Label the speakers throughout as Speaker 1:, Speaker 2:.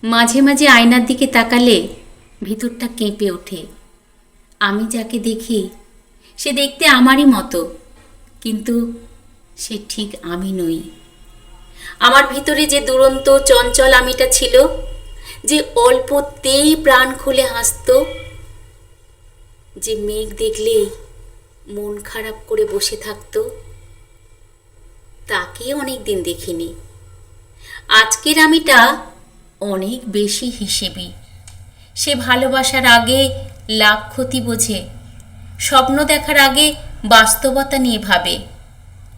Speaker 1: মাঝে মাঝে আয়নার দিকে তাকালে ভিতরটা কেঁপে ওঠে। আমি যাকে দেখি সে দেখতে আমারই মতো, কিন্তু সে ঠিক আমি নই। আমার ভিতরে যে দুরন্ত চঞ্চল আমিটা ছিল, যে অল্পতেই প্রাণ খুলে হাসত, যে মেঘ দেখলেই মন খারাপ করে বসে থাকত, তাকে অনেক দিন দেখিনি। আজকের আমিটা অনেক বেশি হিসেবি। সে ভালোবাসার আগে লাভ ক্ষতি বোঝে, স্বপ্ন দেখার আগে বাস্তবতা নিয়ে ভাবে,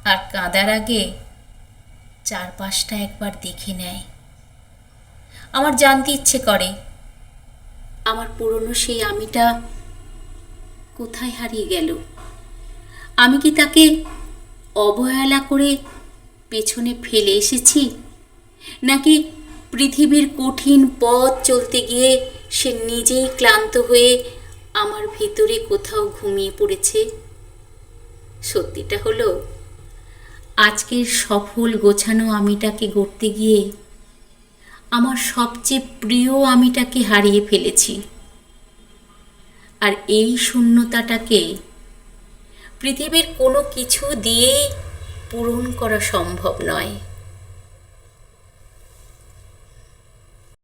Speaker 1: আর কাঁদার আগে চারপাশটা একবার দেখে নেয়। আমার জানতে ইচ্ছে করে আমার পুরনো সেই আমিটা কোথায় হারিয়ে গেল। আমি কি তাকে অবহেলা করে পেছনে ফেলে এসেছি, নাকি পৃথিবীর কঠিন পথ চলতে গিয়ে সে নিজেই ক্লান্ত হয়ে আমার ভিতরে কোথাও ঘুমিয়ে পড়েছে? সত্যিটা হলো, আজকের সফল গোছানো আমিটাকে গড়তে গিয়ে আমার সবচেয়ে প্রিয় আমিটাকে হারিয়ে ফেলেছি। আর এই শূন্যতাটাকে পৃথিবীর কোনো কিছু দিয়েই পূরণ করা সম্ভব নয়।